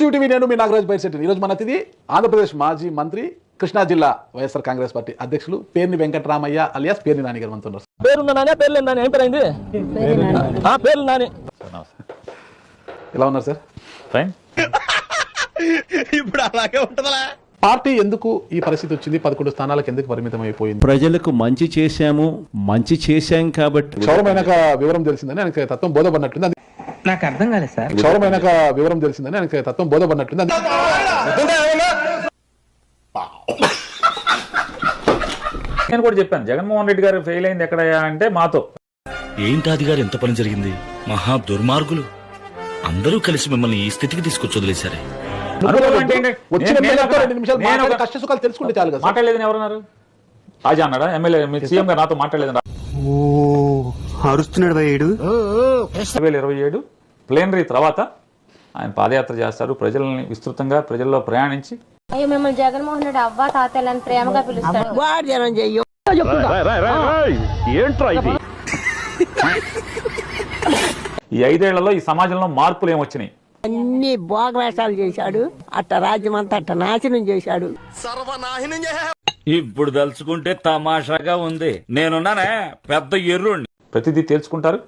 TV నేను మీ నాగరాజ్ బైర్శెట్టి. ఈరోజు మన అతిథి ఆంధ్రప్రదేశ్ మాజీ మంత్రి, కృష్ణా జిల్లా వైఎస్ఆర్ కాంగ్రెస్ పార్టీ అధ్యక్షులు పేర్ని వెంకటరామయ్య అలియాస్ పేర్ని నాని గారు మనతో ఉన్నారు. ఎలా ఉన్నారు సార్? ఫైన్. ఇప్పుడు అలాగే ఉంటుందా? పార్టీ ఎందుకు ఈ పరిస్థితి వచ్చింది? 11 స్థానాలకు ఎందుకు పరిమితం అయిపోయింది? ప్రజలకు మంచి చేశాం కాబట్టి. క్షౌరమైనాక వివరం తెలిసిందని ఆయనకి తత్వం బోధపడినట్టుంది. నాకు అర్థం కాలేదు సార్. క్షౌరమైనాక వివరం తెలిసిందని ఆయనకి తత్వం బోధపడినట్టుంది. నేను కూడా చెప్పాను, జగన్మోహన్ రెడ్డి గారు ఫెయిల్ అయింది ఎక్కడయ్యా అంటే మాతో. ఏంటాది గారు ఎంత పని జరిగింది? మహా దుర్మార్గులు అందరూ కలిసి మిమ్మల్ని ఈ స్థితికి తీసుకొచ్చి వదిలేశారే. మాట్లాడలేదని ఎవరన్నారు? రాజా అన్నాడా? ఎమ్మెల్యే సీఎం గారు నాతో మాట్లాడలేదు. అరుస్తున్నాడు 2027 ప్లేనరీ తర్వాత ఆయన పాదయాత్ర చేస్తారు. ప్రజల్ని విస్తృతంగా ప్రజల్లో ప్రయాణించి అయ్యో మిమ్మల్ని జగన్మోహన్ రెడ్డి అవ్వ తాతలని ప్రేమగా పిలుస్తాడు. ఈ 5 ఏళ్లలో ఈ సమాజంలో మార్పులు ఏమొచ్చినాయి? అన్ని భోగవేషాలు చేశాడు, అట్ట రాజ్యం అంతా అట్ట నాశనం చేశాడు. ఇప్పుడు తలుచుకుంటే తమాషాగా ఉంది. నేనున్నానే పెద్ద ఎర్రుండి. ప్రతిదీ తేల్చుకుంటారు.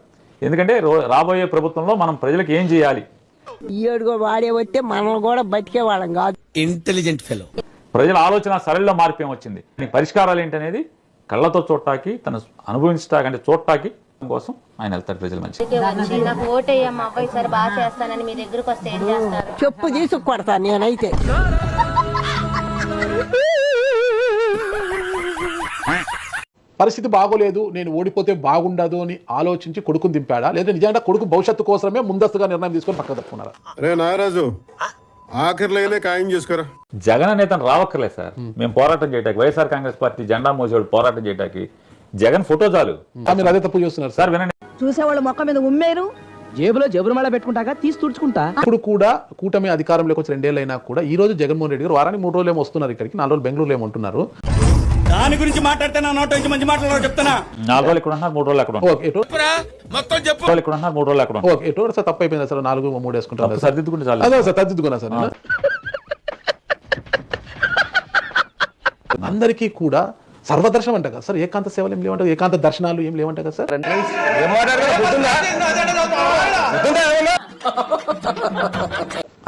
ఎందుకంటే రాబోయే ప్రభుత్వంలో మనం ప్రజలకు ఏం చేయాలి? ఈ ఏడుగో వాడే వస్తే మనం కూడా బతికేవాళ్ళం కాదు. Intelligent fellow. ప్రజల ఆలోచన సరళిలో మార్పు ఏమొచ్చింది, పరిష్కారాలు ఏంటనేది కళ్ళతో చూడటానికి, తను అనుభవించటాకంటే చూడటానికి కోసం ఆయన వెళ్తాడు ప్రజల మధ్య. నాకు ఓటేయమ్మ అవ్వ ఈసారి బాగా చేస్తానని మీ దగ్గరకు వస్తే ఏం చేస్తారు? చెప్పు తీసుకు కొడతా నేనైతే. పరిస్థితి బాగోలేదు, నేను ఓడిపోతే బాగుండదు అని ఆలోచించి కొడుకుని దింపాడా, లేదా నిజంగా కొడుకు భవిష్యత్తు కోసమే ముందస్తుగా నిర్ణయం తీసుకొని పక్కకు తప్పుకున్నారా? రే నాగరాజు, ఆఖరిలోనే ఖాయం చేసుకోరా. జగన్ నేతను రావక్కర్లేదు సార్. మేము పోరాటం చేయడానికి, వైఎస్ఆర్ కాంగ్రెస్ పార్టీ జెండా మోసేవాడు పోరాటం చేయడానికి జగన్ ఫోటో చాలు. మీరు అదే తప్పు చేస్తున్నారు సార్. వినండి, చూసేవాళ్ళు మొక్క మీద ఉమ్మేరు, జేబులో జబురుమాల పెట్టుకుంటాగా తీసి తుడుచుకుంటా. ఇప్పుడు కూడా కూటమి అధికారంలోకి వచ్చి 2 ఏళ్ళు అయినా కూడా ఈ రోజు జగన్మోహన్ రెడ్డి గారు వారానికి 3 రోజులు ఏమో వస్తున్నారు ఇక్కడికి, 4 రోజులు బెంగళూరులో ఏమంటున్నారు. దాని గురించి మాట్లాడితే నా నోట నుంచి మంచి మాట్లాడారు చెప్తానా. 4 రోజులు ఇక్కడ ఉన్నారు, 3 రోజులు అక్కడ ఉన్నారు. మొత్తం చెప్పు. ఇక్కడ ఉన్నారు, 3 రోజులు అక్కడ ఉన్నారు. ఎటు సార్ తప్పు అయిపోయింది సార్. 4, 3 వేసుకుంటారు. సర్దిద్దుకుంటే చాలు. అదే సార్ సర్దిద్దుకున్నా సార్. అందరికీ కూడా సర్వదర్శనం అంట కదా సార్. ఏకాంత సేవలు ఏం లేవంట, ఏకాంత దర్శనాలు ఏం లేవంట కదా సార్.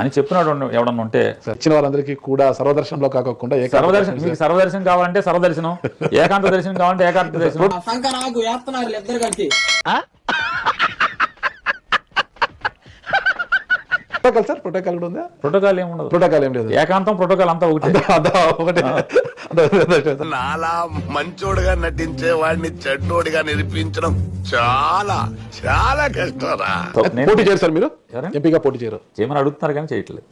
అని చెప్పినాడు ఎవడన్నా ఉంటే. ఇచ్చిన వాళ్ళందరికీ కూడా సర్వదర్శనంలో కాకుండా సర్వదర్శనం, మీకు సర్వదర్శనం కావాలంటే సర్వదర్శనం, ఏకాంత దర్శనం కావాలంటే ఏకాంత దర్శనం. ప్రోటోకాల్ సార్, ప్రోటోకాల్ కూడా ఉందా? ప్రోటోకాల్ ఏమి ఉండదు. ప్రోటోకాల్ ఏం లేదు. ఏకాంతం ప్రోటోకాల్ అంతా ఒకటి. నాలా మంచోడుగా నటించే వాడిని చెడ్డోడిగా నిరూపించడం చాలా చాలా కష్టరా. పోటీ చేయరు సార్, మీరు ఎంపీగా పోటీ చేయరు. చేయమని అడుగుతున్నారు కానీ చేయట్లేదు.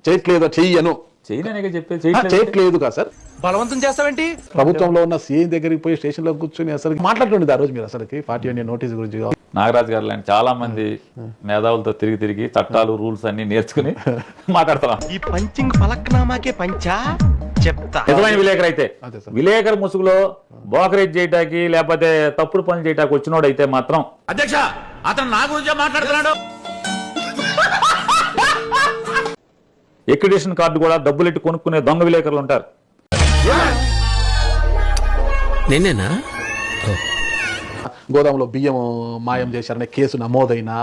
చేయట్లేదు, చెయ్యను చేయనే చెప్పేది. చేయట్లేదు కాదు సార్, బలవంతం చేస్తావేంటి? ప్రభుత్వంలో ఉన్న సీఎం దగ్గరికి పోయి స్టేషన్ లో కూర్చొని అసలు మాట్లాడుతుండేది ఆ రోజు మీరు అసలు పార్టీ నోటీస్ గురించి. నాగరాజు గారు లాంటి చాలా మంది మేధావులతో తిరిగి చట్టాలు రూల్స్ అన్ని నేర్చుకుని మాట్లాడుతున్నాం. ఈ పంచింగ్ పలక్నామాకే పంచా చెప్తా. నిజమైన విలేకరు అయితే, విలేకరు ముసుగులో బోకరేజ్ చేయటానికి లేకపోతే తప్పుడు పనులు చేయటానికి వచ్చినోడు అయితే మాత్రం, అధ్యక్ష అతను నా గురించే మాట్లాడుతున్నాడు. ఎక్రిడేషన్ కార్డు కూడా డబ్బులెట్టి కొనుక్కునే దొంగ విలేకరులు ఉంటారు. నేనేనా? గోదాంలో బియ్యం మాయం చేశారనే కేసు నమోదైనా,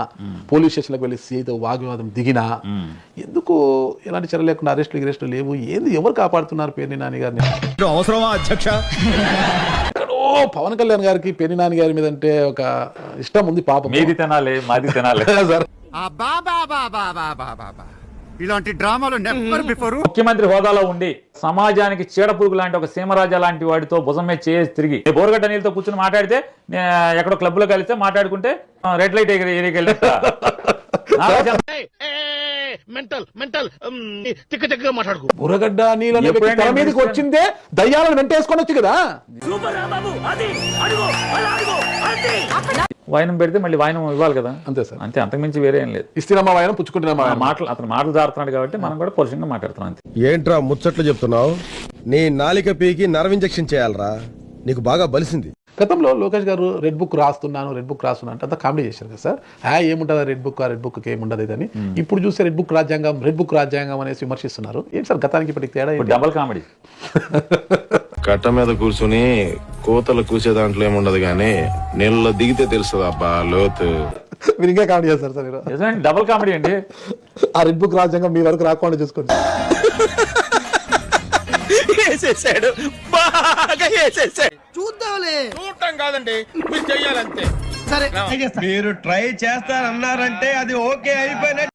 పోలీస్ స్టేషన్లకు వెళ్ళి సీతో వాగ్వివాదం దిగినా, ఎందుకు ఎలాంటి చర్య లేకుండా అరెస్టులు లేవు? ఏంది, ఎవరు కాపాడుతున్నారు పేర్ని నాని గారిని? అవసరమా అధ్యక్ష? ఎక్కడో పవన్ కళ్యాణ్ గారికి పేర్ని నాని గారి మీద అంటే ఒక ఇష్టం ఉంది పాపం. మీది తినాలి, మాది తినాలి సార్. ఇలాంటి డ్రామాలు నెవర్ బిఫోర్. ముఖ్యమంత్రి హోదాలో ఉండి సమాజానికి చీడపురుగు లాంటి ఒక సీమరాజా లాంటి వాడితో భుజం మీద చేసి తిరిగి బోరగడ్డ నీళ్ళతో కూర్చొని మాట్లాడితే, ఎక్కడో క్లబ్ లో కలిస్తే మాట్లాడుకుంటే రెడ్ లైట్ ఎగిరి బుర్రగడ్డ నీళ్ళ మీదకి వచ్చిందే దయ్యాలను వెంటేసుకొని వచ్చు కదా. వాయినం పెడితే మళ్ళీ వాయినం ఇవ్వాలి కదా, అంతే సార్. అంతే, అంతకుమించి వేరే ఏం లేదు. ఇస్తున్నామా వాయనం, పుచ్చుకుంటున్నామా మాటలు, అతను మాటలు జారుతున్నాడు కాబట్టి మనం కూడా పరుషంగా మాట్లాడుతున్నాం అంతే. ఏంట్రా ముచ్చట్లు చెప్తున్నావు? నీ నాలిక పీకి నర్వ్ ఇంజెక్షన్ చేయాలరా, నీకు బాగా బలిసింది. గతంలో లోకేష్ గారు రెడ్ బుక్ రాస్తున్నాను అంటే అంతా కామెడీ చేశారు కదా సార్. ఏముంటుందా రెడ్ బుక్ ఏముండదు ఇదని. ఇప్పుడు చూస్తే రెడ్ బుక్ రాజ్యాంగం అనేసి విమర్శిస్తున్నారు. ఏంటి సార్ గతానికి ఇప్పటికి తేడా ఏంటి? Double comedy. కట్ట మీద కూర్చుని కోతలు కూసే దాంట్లో ఏముండదు కానీ నీళ్ళలో దిగితే తెలుస్తుంది అబ్బా లోతు. మీరు ఇంకా కామెడీ చేస్తారు సార్ మీరు. నిజమే, డబల్ కామెడీ అండి. ఆ రెడ్ బుక్ రాజ్యాంగం మీ వరకు రాకుండా చూసుకోండి. వేసేసాడు, బాగా వేసేసాడు. చూద్దాంలే. చూడటం కాదండి, మీరు చెయ్యాలంతే. సరే మీరు ట్రై చేస్తారన్నారంటే అది ఓకే అయిపోయినట్టు.